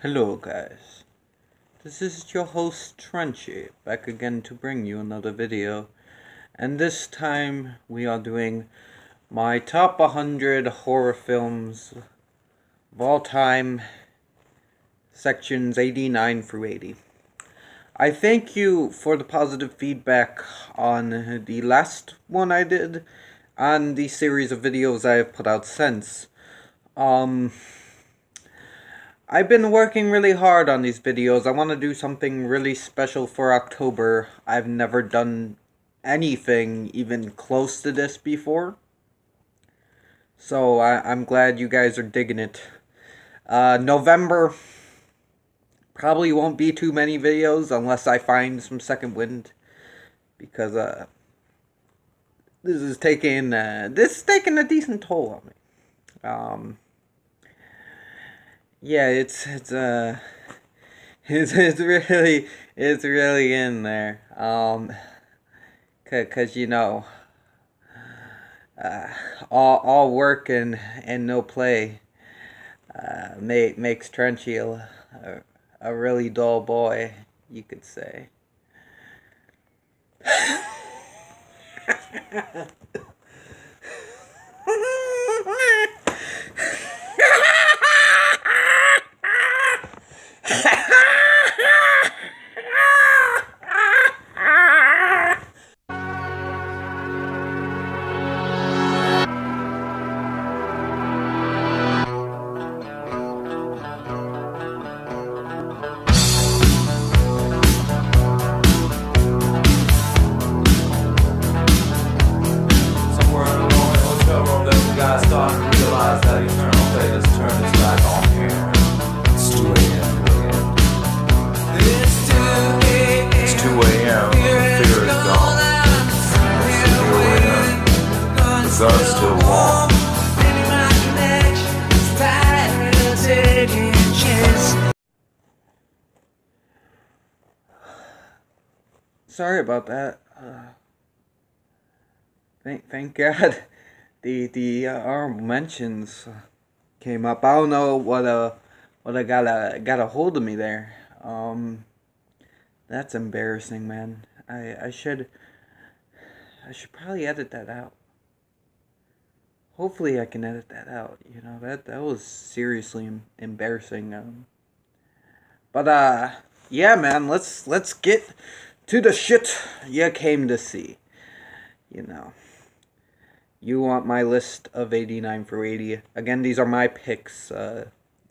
Hello guys, this is your host Trenchy, back again to bring you another video, and this time we are doing my top 100 horror films of all time, sections 89 through 80. I thank you for the positive feedback on the last one I did, on the series of videos I have put out since. I've been working really hard on these videos. I want to do something really special for October. I've never done anything even close to this before. So I'm glad you guys are digging it. November probably won't be too many videos unless I find some second wind. Because this is taking a decent toll on me. Yeah, it's really in there. Cause all work and no play makes Trenchy a really dull boy, you could say. Sorry about that. Thank God the honorable mentions came up. I don't know what I got a hold of me there. That's embarrassing, man. I should probably edit that out. Hopefully I can edit that out. You know, that was seriously embarrassing. But yeah, man, let's get to the shit you came to see. You know. You want my list of 89 through 80. Again, these are my picks.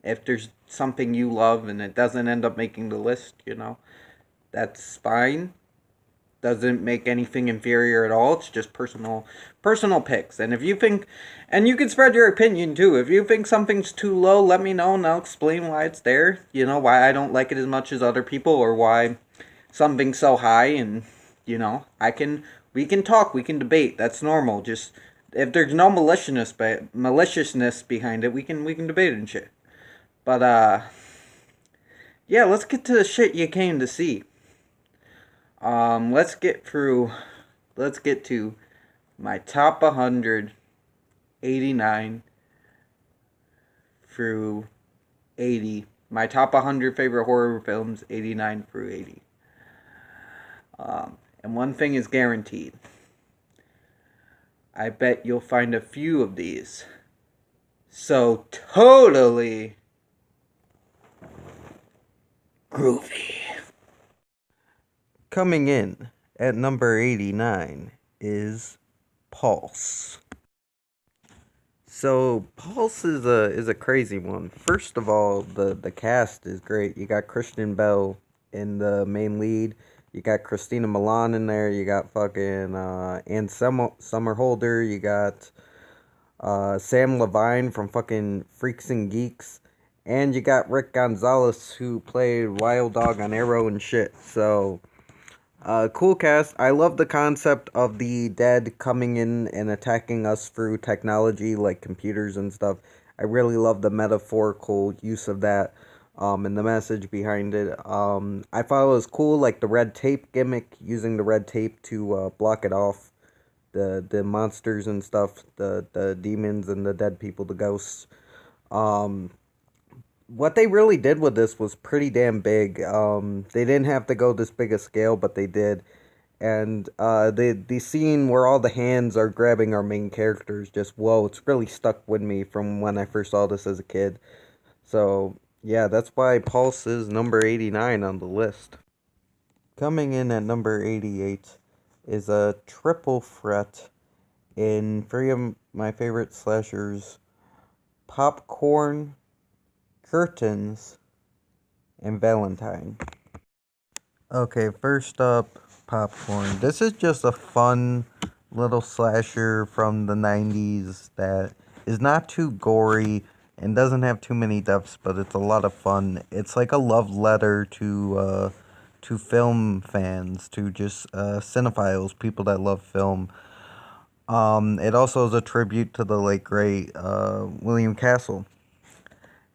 If there's something you love and it doesn't end up making the list, you know, that's fine. Doesn't make anything inferior at all. It's just personal picks. And if you think, and you can spread your opinion too. If you think something's too low, let me know and I'll explain why it's there. You know, why I don't like it as much as other people, or why something's so high. And you know, we can talk, we can debate. That's normal. Just if there's no maliciousness behind it, we can debate it and shit. But yeah, let's get to the shit you came to see. Let's get to my top 100, 89 through 80. My top 100 favorite horror films, 89 through 80. And one thing is guaranteed. I bet you'll find a few of these so totally groovy. Coming in at number 89 is Pulse. So Pulse is a crazy one. First of all, the cast is great. You got Christian Bale in the main lead. You got Christina Milian in there. You got fucking Ann Somerhalder. You got Sam Levine from fucking Freaks and Geeks. And you got Rick Gonzalez, who played Wild Dog on Arrow and shit. So, cool cast. I love the concept of the dead coming in and attacking us through technology, like computers and stuff. I really love the metaphorical use of that. And the message behind it. I thought it was cool, like the red tape gimmick, using the red tape to block it off. The monsters and stuff, the demons and the dead people, the ghosts. what they really did with this was pretty damn big. They didn't have to go this big a scale, but they did. And the scene where all the hands are grabbing our main characters, just whoa, it's really stuck with me from when I first saw this as a kid. So yeah, that's why Pulse is number 89 on the list. Coming in at number 88 is a triple threat in three of my favorite slashers: Popcorn, Curtains, and Valentine. Okay, first up, Popcorn. This is just a fun little slasher from the 90s that is not too gory and doesn't have too many deaths, but it's a lot of fun. It's like a love letter to film fans, to just cinephiles, people that love film. It also is a tribute to the late great William Castle.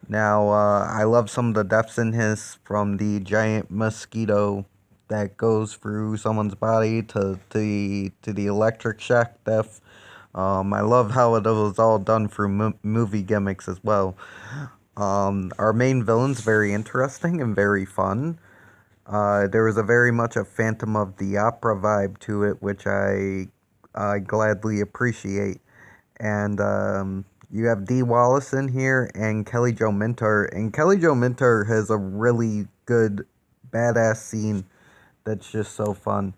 Now, I love some of the deaths in his, from the giant mosquito that goes through someone's body to the electric shock death. I love how it was all done through movie gimmicks as well. Our main villain's very interesting and very fun. There was a very much a Phantom of the Opera vibe to it, which I gladly appreciate. And you have Dee Wallace in here and Kelly Jo Minter. And Kelly Jo Minter has a really good, badass scene that's just so fun.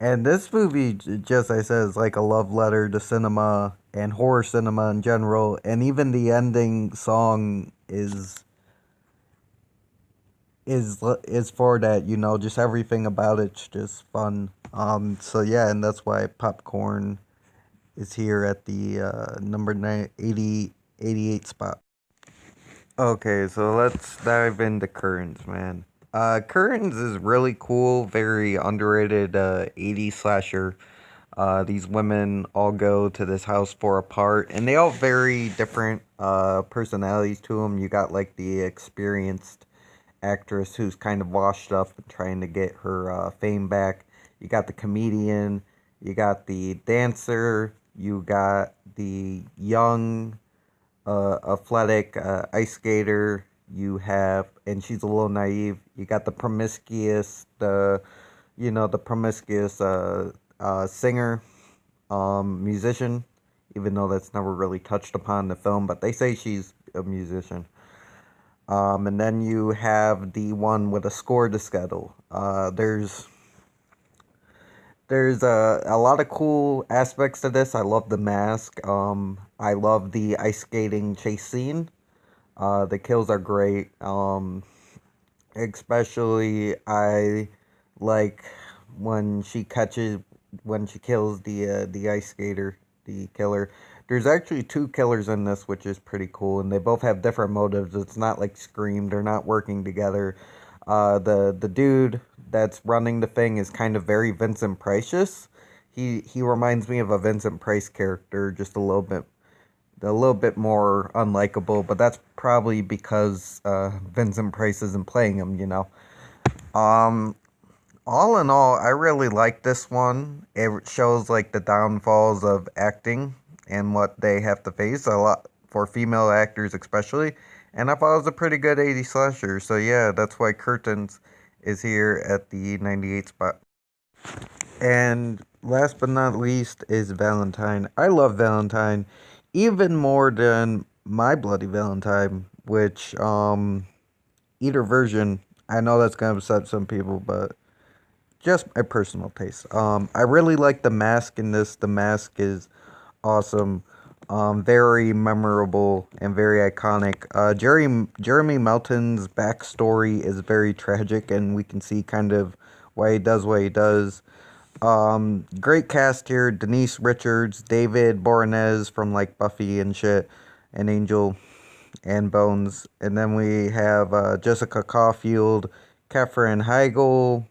And this movie, just I said, is like a love letter to cinema and horror cinema in general. And even the ending song is for that, just everything about it's just fun. So yeah, and that's why Popcorn is here at the number 88 spot. Okay, so let's dive into Curtains, man. Curtains is really cool, very underrated 80s slasher. These women all go to this house for a part, and they all very different personalities to them. You got like the experienced actress who's kind of washed up and trying to get her fame back. You got the comedian, you got the dancer, you got the young, athletic ice skater. You have, and she's a little naive. You got the promiscuous singer, musician. Even though that's never really touched upon in the film, but they say she's a musician. And then you have the one with a score to schedule. There's a lot of cool aspects to this. I love the mask. I love the ice skating chase scene. The kills are great. Especially I like when she catches when she kills the ice skater, the killer. There's actually two killers in this, which is pretty cool, and they both have different motives. It's not like Scream; they're not working together. The dude that's running the thing is kind of very Vincent Price-ish. He reminds me of a Vincent Price character, just a little bit more unlikable, but that's probably because Vincent Price isn't playing him. Um, all in all, I really like this one. It shows like the downfalls of acting and what they have to face a lot for female actors, especially. And I thought it was a pretty good 80s slasher. So yeah, that's why Curtains is here at the 98 spot. And last but not least is Valentine. I love Valentine even more than My Bloody Valentine, which either version, I know that's gonna upset some people, but just my personal taste. I really like the mask in this. The mask is awesome. Very memorable and very iconic. Jeremy Melton's backstory is very tragic, and we can see kind of why he does what he does. Great cast here: Denise Richards, David Boreanaz from like Buffy and shit, and Angel and Bones, and then we have Jessica Caulfield, Katherine Heigl.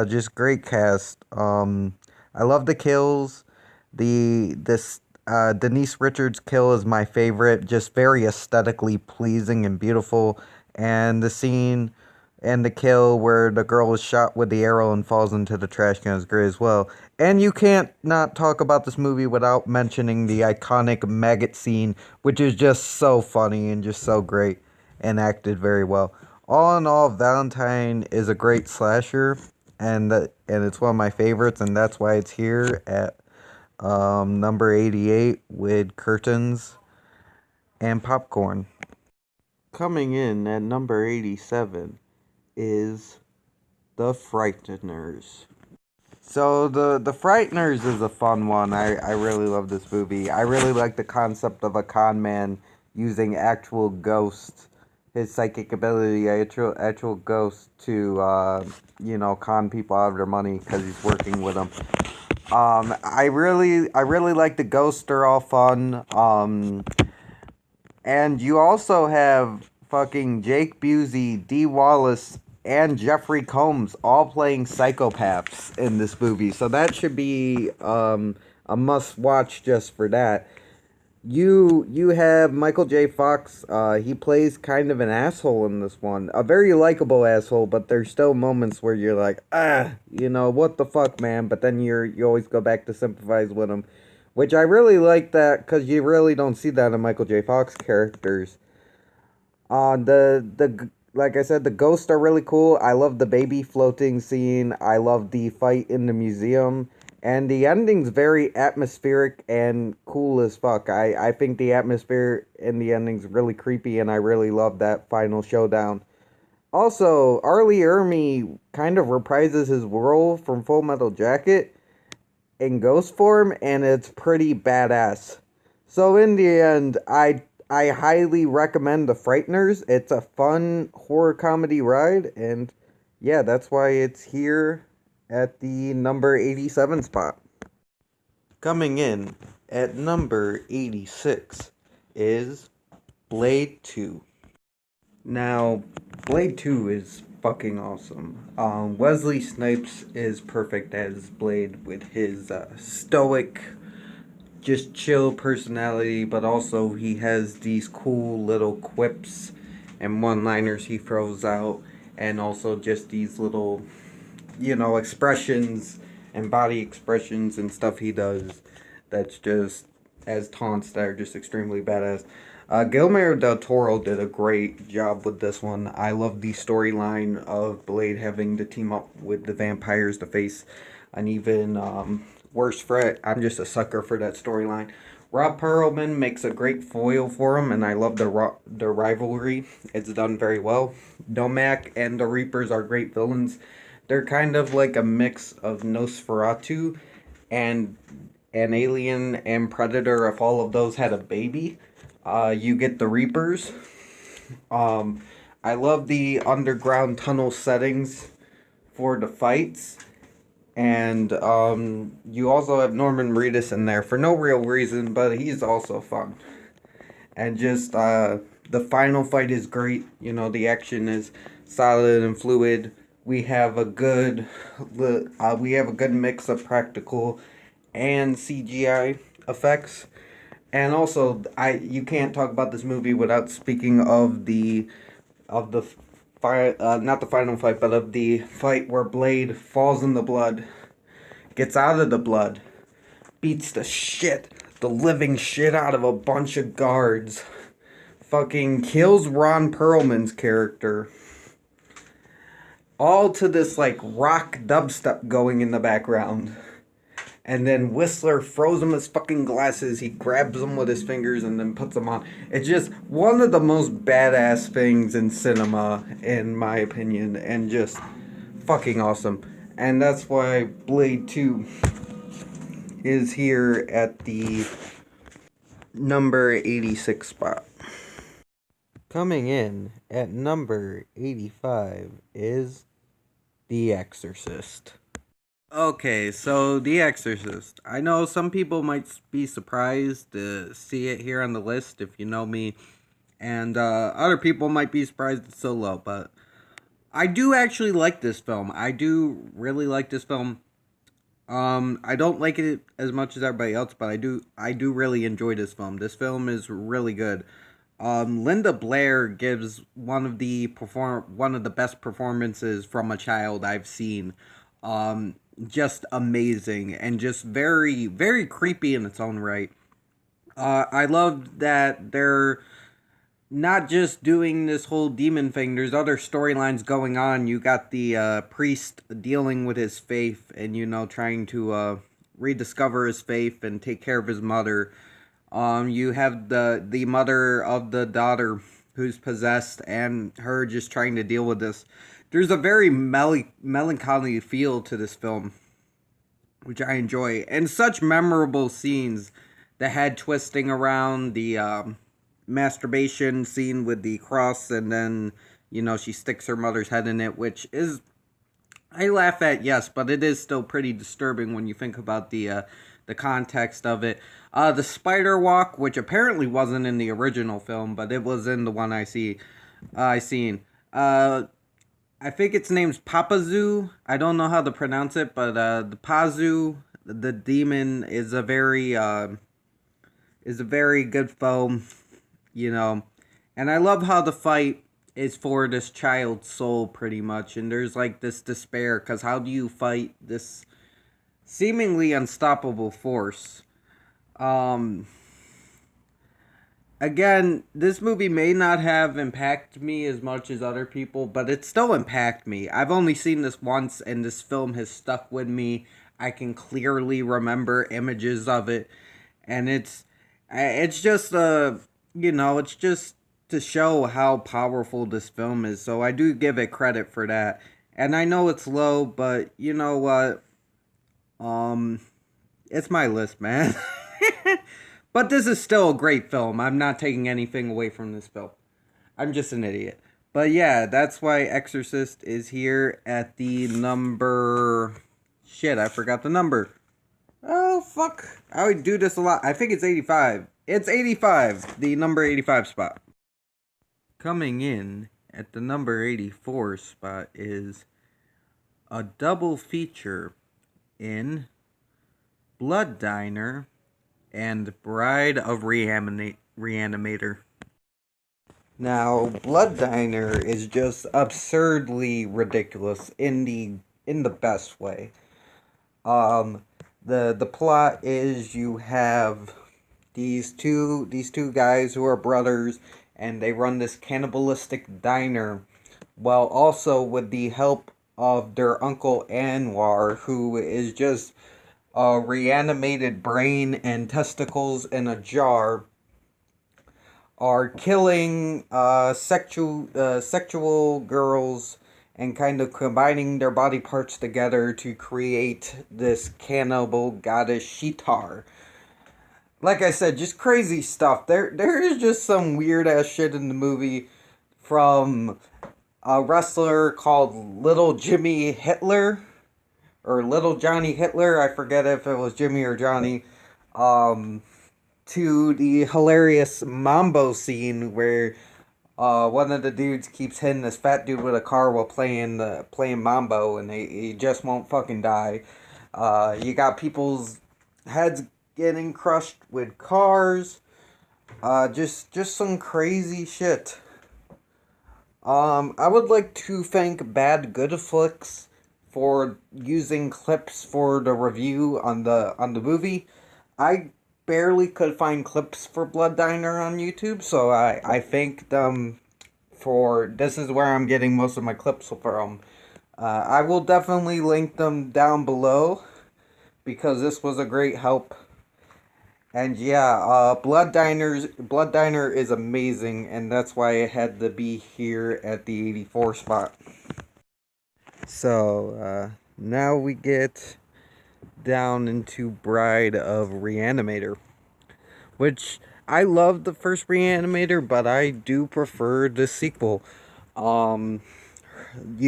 Just great cast. I love the kills. This Denise Richards kill is my favorite. Just very aesthetically pleasing and beautiful. And the scene And the kill where the girl is shot with the arrow and falls into the trash can is great as well. And you can't not talk about this movie without mentioning the iconic maggot scene, which is just so funny and just so great and acted very well. All in all, Valentine is a great slasher, and it's one of my favorites, and that's why it's here at number 88 with curtains and popcorn. Coming in at number 87 is The Frighteners. So the Frighteners is a fun one. I really love this movie. I really like the concept of a con man using actual ghosts, his psychic ability, actual ghosts to con people out of their money because he's working with them. I really like the ghosts. They're all fun. And you also have fucking Jake Busey, Dee Wallace, and Jeffrey Combs all playing psychopaths in this movie. So that should be a must watch just for that. You have Michael J. Fox. He plays kind of an asshole in this one. A very likable asshole, but there's still moments where you're like, what the fuck, man? But then you always go back to sympathize with him. Which I really like that, because you really don't see that in Michael J. Fox characters. Like I said, the ghosts are really cool. I love the baby floating scene. I love the fight in the museum. And the ending's very atmospheric and cool as fuck. I think the atmosphere in the ending's really creepy, and I really love that final showdown. Also, Arlie Ermy kind of reprises his role from Full Metal Jacket in ghost form, and it's pretty badass. So in the end, I highly recommend The Frighteners. It's a fun horror comedy ride, and yeah, that's why it's here at the number 87 spot. Coming in at number 86 is Blade 2. Now, Blade 2 is fucking awesome. Wesley Snipes is perfect as Blade with his stoic, just chill personality, but also he has these cool little quips and one-liners he throws out, and also just these little, expressions and body expressions and stuff he does that's just as taunts that are just extremely badass. Guillermo del Toro did a great job with this one. I love the storyline of Blade having to team up with the vampires to face an even worse threat. I'm just a sucker for that storyline. Rob Perlman makes a great foil for him, and I love the rivalry. It's done very well. Domak and the Reapers are great villains. They're kind of like a mix of Nosferatu and an Alien and Predator. If all of those had a baby, you get the Reapers. I love the underground tunnel settings for the fights. And you also have Norman Reedus in there for no real reason, but he's also fun. And just the final fight is great. The action is solid and fluid. We have a good mix of practical and CGI effects. And also, you can't talk about this movie without speaking of the fight, not the final fight, but of the fight where Blade falls in the blood, gets out of the blood, beats the living shit out of a bunch of guards, fucking kills Ron Perlman's character, all to this like rock dubstep going in the background. And then Whistler throws him his fucking glasses. He grabs them with his fingers and then puts them on. It's just one of the most badass things in cinema, in my opinion. And just fucking awesome. And that's why Blade 2 is here at the number 86 spot. Coming in at number 85 is The Exorcist. Okay, so The Exorcist. I know some people might be surprised to see it here on the list if you know me, and other people might be surprised it's so low, but I do actually like this film. I do really like this film. I don't like it as much as everybody else, but I do really enjoy this film. This film is really good. Linda Blair gives one of the best performances from a child I've seen. Just amazing and just very very creepy in its own right. I love that they're not just doing this whole demon thing. There's other storylines going on. You got the priest dealing with his faith and trying to rediscover his faith and take care of his mother. You have the mother of the daughter who's possessed and her just trying to deal with this. There's a very melancholy feel to this film, which I enjoy, and such memorable scenes. The head twisting around, the masturbation scene with the cross, and then she sticks her mother's head in it, which is, I laugh at, yes, but it is still pretty disturbing when you think about the context of it. The spider walk, which apparently wasn't in the original film, but it was in the one I seen. I think its name's Papazu. I don't know how to pronounce it, but the Pazu, the demon, is a very good foe, And I love how the fight is for this child's soul, pretty much. And there's like this despair, because how do you fight this seemingly unstoppable force? Again, this movie may not have impacted me as much as other people, but it still impacted me. I've only seen this once, and this film has stuck with me. I can clearly remember images of it, and it's just it's just to show how powerful this film is. So I do give it credit for that. And I know it's low, but you know what? It's my list, man. But this is still a great film. I'm not taking anything away from this film. I'm just an idiot. But yeah, that's why Exorcist is here at the number... Shit, I forgot the number. Oh, fuck. I would do this a lot. I think it's 85. It's 85. The number 85 spot. Coming in at the number 84 spot is a double feature in Blood Diner and Bride of Reanimator. Now, Blood Diner is just absurdly ridiculous in the best way. The plot is you have these two guys who are brothers, and they run this cannibalistic diner, while also with the help of their uncle Anwar, who is just a reanimated brain and testicles in a jar, are killing sexual girls and kind of combining their body parts together to create this cannibal goddess Shitar. Like I said, just crazy stuff. There is just some weird ass shit in the movie, from a wrestler called Little Jimmy Hitler, or Little Johnny Hitler, I forget if it was Jimmy or Johnny, to the hilarious Mambo scene where one of the dudes keeps hitting this fat dude with a car while playing Mambo, and he just won't fucking die. You got people's heads getting crushed with cars. Just some crazy shit. I would like to thank Bad Good Flicks for using clips for the review on the movie. I barely could find clips for Blood Diner on YouTube, so I thank them for... This is where I'm getting most of my clips from. I will definitely link them down below, because this was a great help. And yeah, Blood Diner is amazing, and that's why it had to be here at the 84 spot. So, now we get down into Bride of Reanimator, which I love the first Reanimator, but I do prefer the sequel. You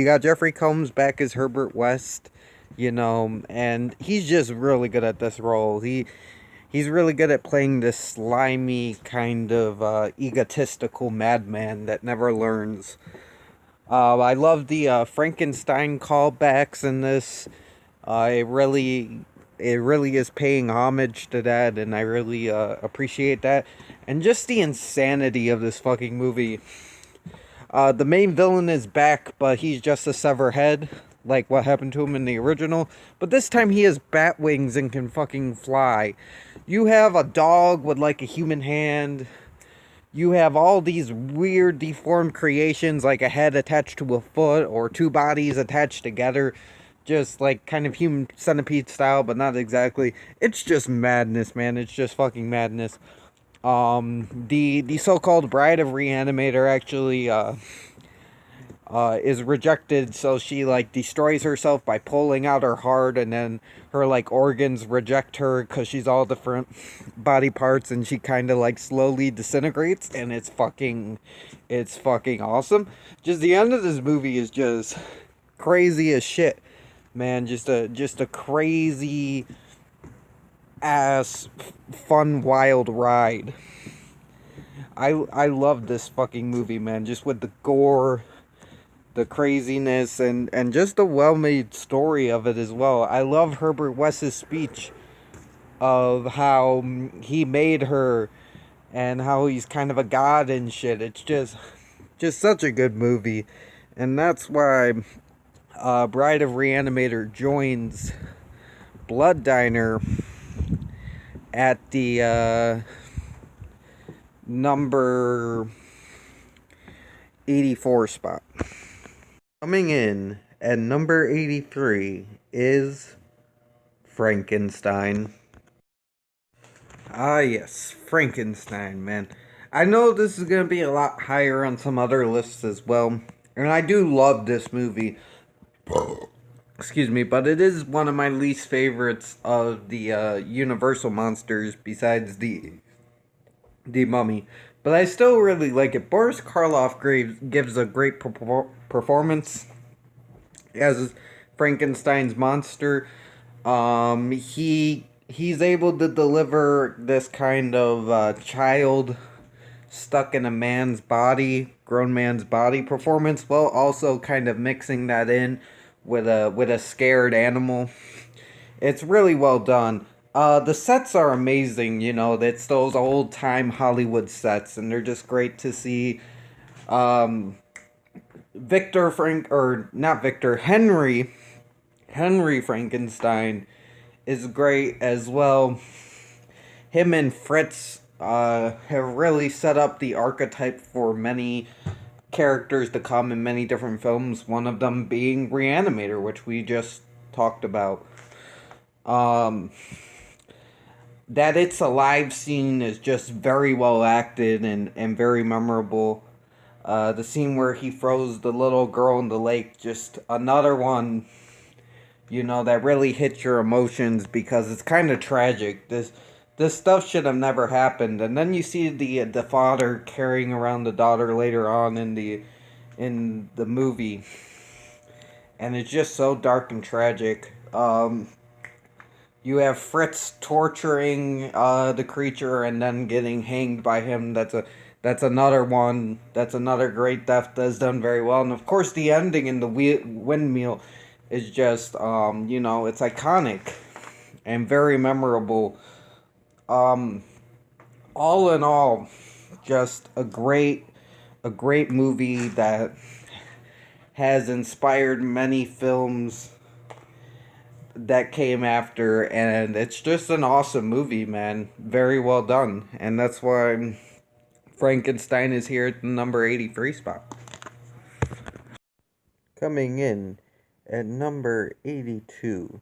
got Jeffrey Combs back as Herbert West, and he's just really good at this role. He's really good at playing this slimy, kind of egotistical madman that never learns. I love the Frankenstein callbacks in this. It it really is paying homage to that, and I really appreciate that. And just the insanity of this fucking movie. The main villain is back, but he's just a sever head, like what happened to him in the original. But this time he has bat wings and can fucking fly. You have a dog with like a human hand. You have all these weird deformed creations, like a head attached to a foot or two bodies attached together, just like kind of human centipede style, but not exactly. It's just madness, man. It's just fucking madness. The so-called bride of Reanimator actually is rejected, so she like destroys herself by pulling out her heart, and then her like organs reject her because she's all different body parts, and she kind of like slowly disintegrates, and it's fucking awesome. Just the end of this movie is just crazy as shit, man. Just a crazy ass fun wild ride. I love this fucking movie, man, just with the gore, the craziness, and just the well-made story of it as well. I love Herbert West's speech of how he made her and how he's kind of a god and shit. It's just such a good movie, and that's why Bride of Reanimator joins Blood Diner at the number 84 spot. Coming in at number 83 is Frankenstein. Ah, yes, Frankenstein, man. I know this is going to be a lot higher on some other lists as well, and I do love this movie. Excuse me, but it is one of my least favorites of the Universal monsters besides the Mummy. But I still really like it. Boris Karloff gives a great performance as Frankenstein's monster. He's able to deliver this kind of child stuck in a man's body, grown man's body performance, while also kind of mixing that in with a scared animal. It's really well done. The sets are amazing, you know, it's those old time Hollywood sets, and they're just great to see. Henry Frankenstein is great as well. Him and Fritz have really set up the archetype for many characters to come in many different films, one of them being Reanimator, which we just talked about. That It's Alive scene is just very well acted and very memorable. The scene where he throws the little girl in the lake, just another one, you know, that really hits your emotions because it's kind of tragic. This stuff should have never happened, and then you see the father carrying around the daughter later on in the movie, and it's just so dark and tragic. You have Fritz torturing the creature and then getting hanged by him. That's another one. That's another great death that's done very well. And of course, the ending in the windmill is just you know, it's iconic and very memorable. All in all, just a great movie that has inspired many films that came after, and it's just an awesome movie, man. Very well done, and that's why Frankenstein is here at the number 83 spot. Coming in at number 82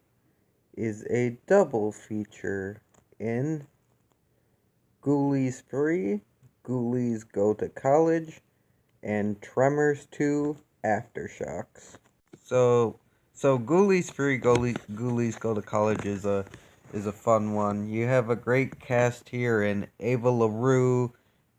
is a double feature in Ghoulies 3, Ghoulies Go to College, and Tremors 2 Aftershocks. So Ghoulies 3, Ghoulies Go to College is a fun one. You have a great cast here in Ava LaRue,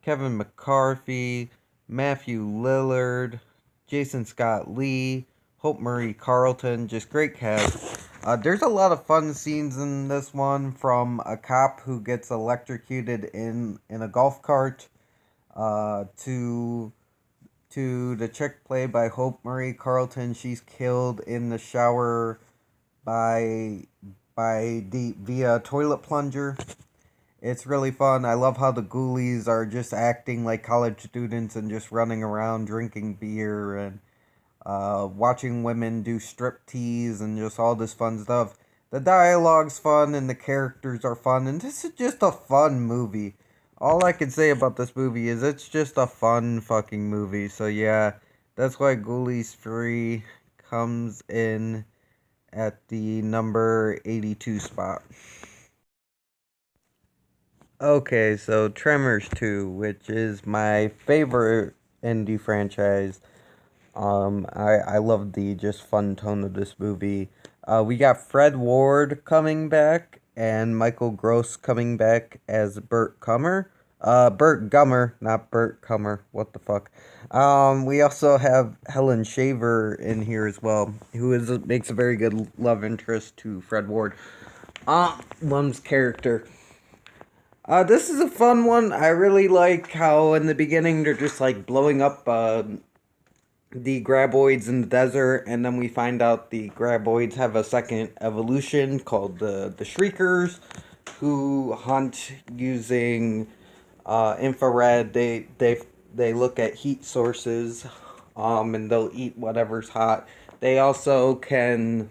Kevin McCarthy, Matthew Lillard, Jason Scott Lee, Hope Marie Carlton, just great cast. There's a lot of fun scenes in this one, from a cop who gets electrocuted in a golf cart, to the chick played by Hope Marie Carlton. She's killed in the shower by by the via toilet plunger. It's really fun. I love how the ghoulies are just acting like college students and just running around drinking beer and watching women do strip tease and just all this fun stuff. The dialogue's fun and the characters are fun, and this is just a fun movie. All I can say about this movie is it's just a fun fucking movie. So yeah, that's why Ghoulies 3 comes in at the number 82 spot. Okay, so Tremors 2, which is my favorite indie franchise. I love the just fun tone of this movie. We got Fred Ward coming back and Michael Gross coming back as Burt Gummer. Burt Gummer, not Burt Gummer. What the fuck? We also have Helen Shaver in here as well, who makes a very good love interest to Fred Ward. Lum's character. This is a fun one. I really like how in the beginning they're just like blowing up the graboids in the desert, and then we find out the graboids have a second evolution called the Shriekers, who hunt using infrared. They look at heat sources, and they'll eat whatever's hot. They also can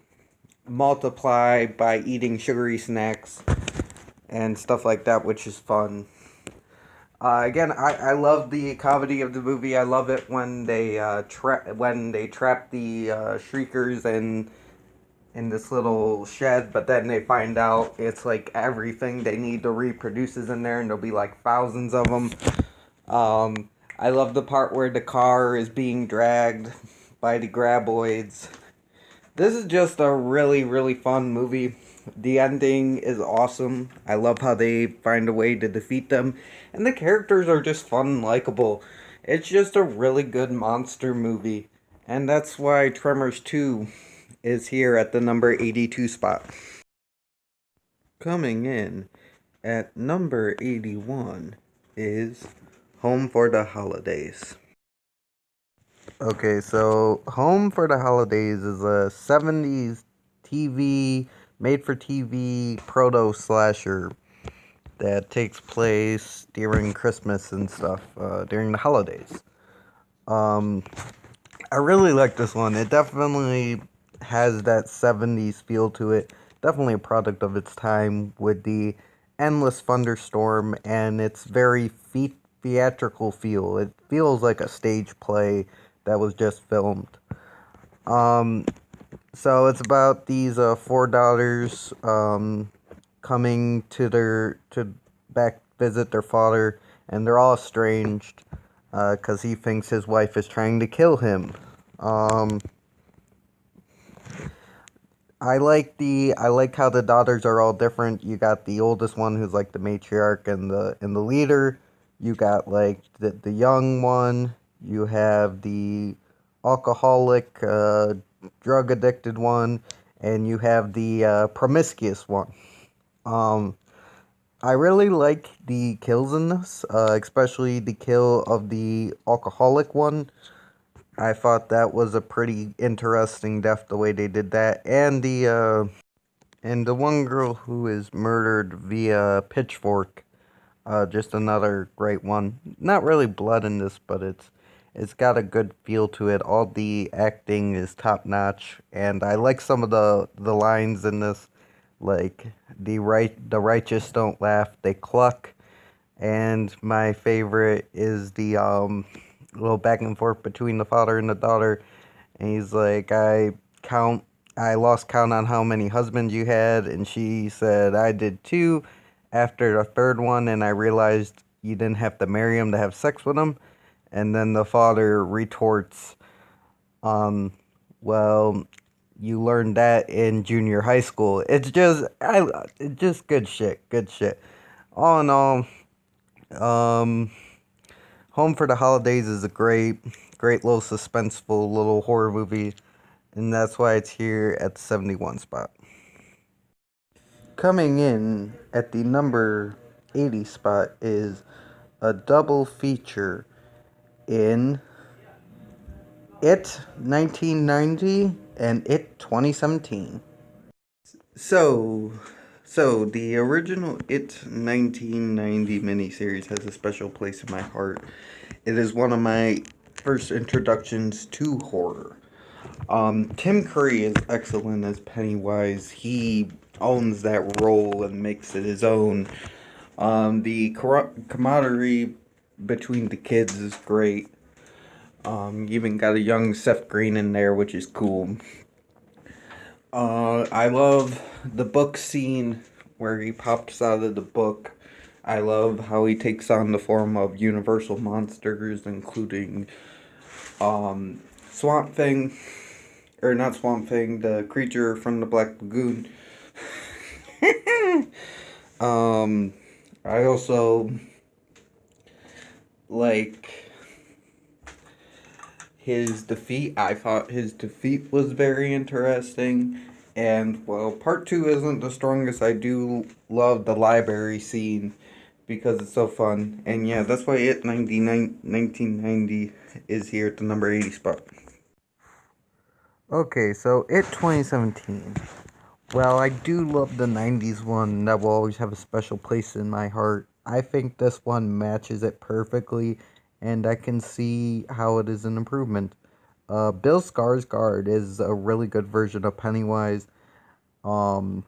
multiply by eating sugary snacks and stuff like that, which is fun. Again, I love the comedy of the movie. I love it when they trap the Shriekers in this little shed, but then they find out it's like everything they need to reproduce is in there, and there'll be like thousands of them. I love the part where the car is being dragged by the graboids. This is just a really, really fun movie. The ending is awesome. I love how they find a way to defeat them. And the characters are just fun and likable. It's just a really good monster movie. And that's why Tremors 2 is here at the number 82 spot. Coming in at number 81 is Home for the Holidays. Okay, so Home for the Holidays is a 70s TV, made for TV proto slasher that takes place during Christmas and stuff, during the holidays. I really like this one. It definitely has that 70s feel to it. Definitely a product of its time with the endless thunderstorm and its very theatrical feel. It feels like a stage play that was just filmed. So it's about these four daughters coming to back visit their father, and they're all estranged because he thinks his wife is trying to kill him. I like how the daughters are all different. You got the oldest one who's like the matriarch and the leader. You got like the young one. You have the alcoholic, drug addicted one, and you have the promiscuous one. I really like the kills in this, especially the kill of the alcoholic one. I thought that was a pretty interesting death, the way they did that, and the one girl who is murdered via pitchfork. Just another great one. Not really blood in this, but it's got a good feel to it. All the acting is top notch, and I like some of the lines in this, like the righteous don't laugh, they cluck, and my favorite is the little back and forth between the father and the daughter, and he's like, I lost count on how many husbands you had, and she said, I did too, after the third one, and I realized you didn't have to marry him to have sex with him. And then the father retorts, well, you learned that in junior high school. It's just good shit, good shit. All in all, Home for the Holidays is a great little suspenseful little horror movie, and that's why it's here at the 71 spot. Coming in at the number 80 spot is a double feature in It 1990 and It 2017. So, the original It 1990 miniseries has a special place in my heart. It is one of my first introductions to horror. Tim Curry is excellent as Pennywise. He owns that role and makes it his own. The camaraderie between the kids is great. You even got a young Seth Green in there, which is cool. I love the book scene where he pops out of the book. I love how he takes on the form of universal monsters, including Swamp Thing, or not Swamp Thing, the creature from the Black Lagoon. um, I also like his defeat. I thought his defeat was very interesting. And while part two isn't the strongest, I do love the library scene because it's so fun. And yeah, that's why it 1990 is here at the number 80 spot. Okay, so it 2017. Well, I do love the 90s one. That will always have a special place in my heart. I think this one matches it perfectly, and I can see how it is an improvement. Bill Skarsgård is a really good version of Pennywise. Um,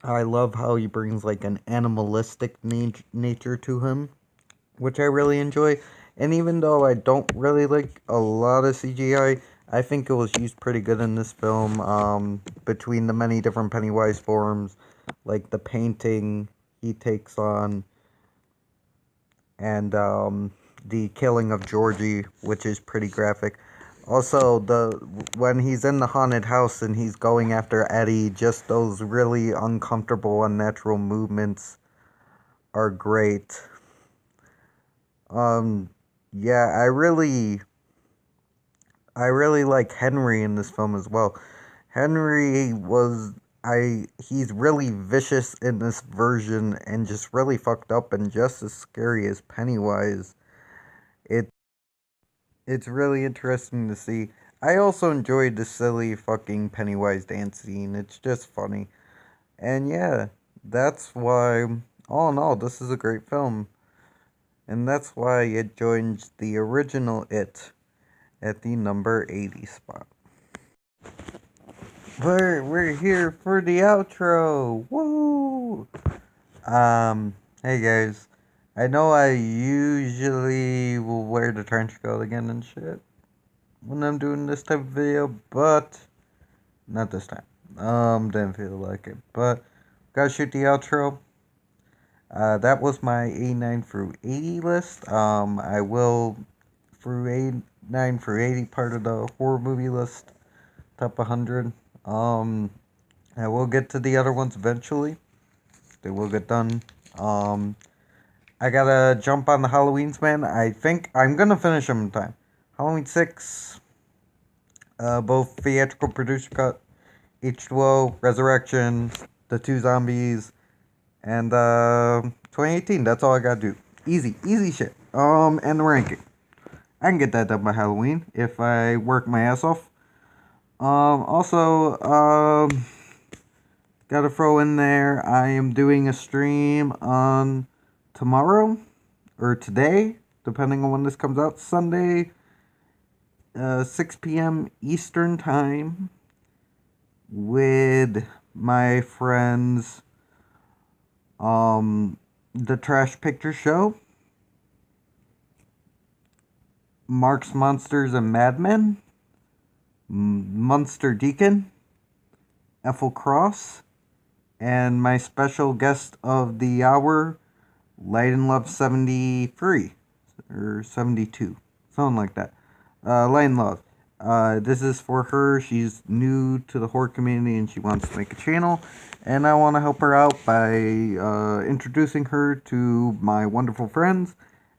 I love how he brings like an animalistic nature to him, which I really enjoy. And even though I don't really like a lot of CGI, I think it was used pretty good in this film. Between the many different Pennywise forms, like the painting he takes on, and the killing of Georgie, which is pretty graphic. Also, the when he's in the haunted house and he's going after Eddie, just those really uncomfortable, unnatural movements are great. Um, yeah, I really like Henry in this film as well. Henry was he's really vicious in this version and just really fucked up and just as scary as Pennywise. It it's really interesting to see. I also enjoyed the silly fucking Pennywise dance scene. It's just funny. And yeah, that's why all in all this is a great film. And that's why it joins the original It at the number 80 spot. We're here for the outro. Woo! Hey guys. I know I usually will wear the trench coat again and shit when I'm doing this type of video, but not this time. Didn't feel like it. But gotta shoot the outro. That was my 89 through 80 list. I will through 89 through 80 part of the horror movie list, top 100. Um, I will get to the other ones eventually. They will get done. I gotta jump on the Halloweens, man. I think I'm gonna finish them in time. Halloween 6, both theatrical producer cut, H2O, Resurrection, the two zombies, and 2018. That's all I gotta do. Easy shit. And the ranking. I can get that done by Halloween if I work my ass off. Also, gotta throw in there, I am doing a stream on tomorrow, or today, depending on when this comes out, Sunday, 6 p.m. Eastern Time, with my friends, The Trash Picture Show, Mark's Monsters and Madmen, Munster Deacon, Ethel Cross, and my special guest of the hour, Light and Love 73, or 72, something like that. Light and Love. This is for her. She's new to the horror community and she wants to make a channel. And I want to help her out by introducing her to my wonderful friends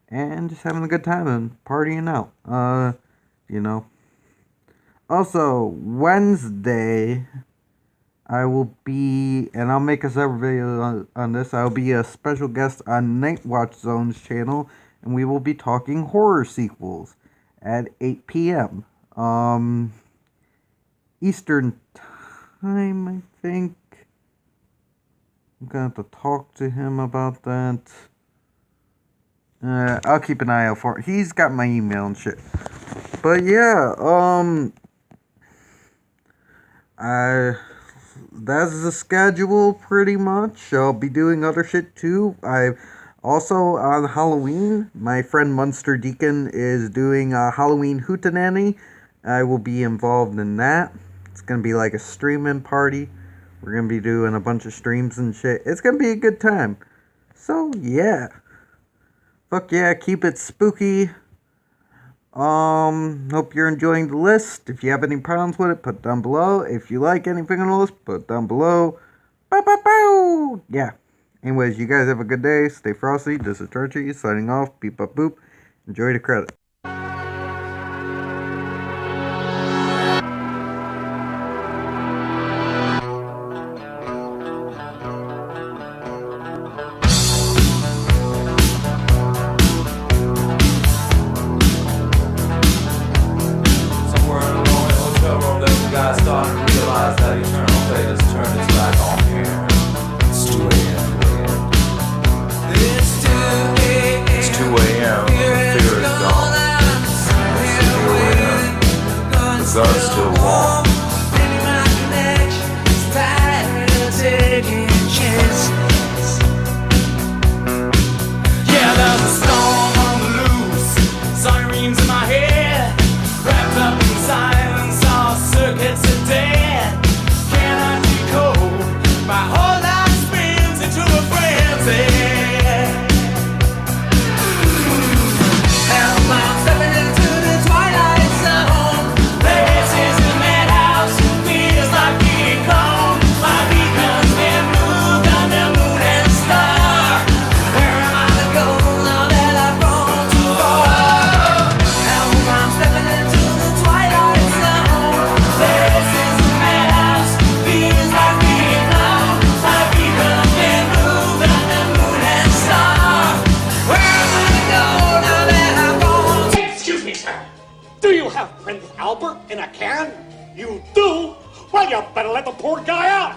and just having a good time and partying out. You know. Also, Wednesday, I will be, and I'll make a separate video on this, I'll be a special guest on Night Watch Zone's channel, and we will be talking horror sequels at 8 p.m. Eastern time, I think. I'm gonna have to talk to him about that. I'll keep an eye out for it. He's got my email and shit. But yeah, that's the schedule pretty much. I'll be doing other shit too. I also on Halloween, my friend Munster Deacon is doing a Halloween hootenanny. I will be involved in that. It's gonna be like a streaming party. We're gonna be doing a bunch of streams and shit. It's gonna be a good time. So yeah. Fuck yeah, keep it spooky. Hope you're enjoying the list. If you have any problems with it, put down below. If you like anything on the list, put down below. Bow, bow, bow. Yeah. Anyways, you guys have a good day. Stay frosty. This is Churchy signing off. Beep up boop. Enjoy the credit. I started to realize that eternal fate has turned its back on here. It's 2 a.m. It's 2 a.m. The fear is gone. It's 2 a.m. The gun's still warm. Yeah, there's a storm on the loose. Sirens in my head, wrapped up in silence. Circuits are dead. Cannot decode. My whole life spins into a frenzy. Hell, I'm stepping into the twilight zone. This is the madhouse. Feels like being gone. My beacon's been moved under moon and star. Where am I to go now that I've gone too far? Hell, I'm stepping into the twilight zone. This is the madhouse, feels like being alone. My beacon's been moved under moon and star. Where am I to go now that I've gone? Excuse me, sir. Do you have Prince Albert in a can? You do? Well, you better let the poor guy out.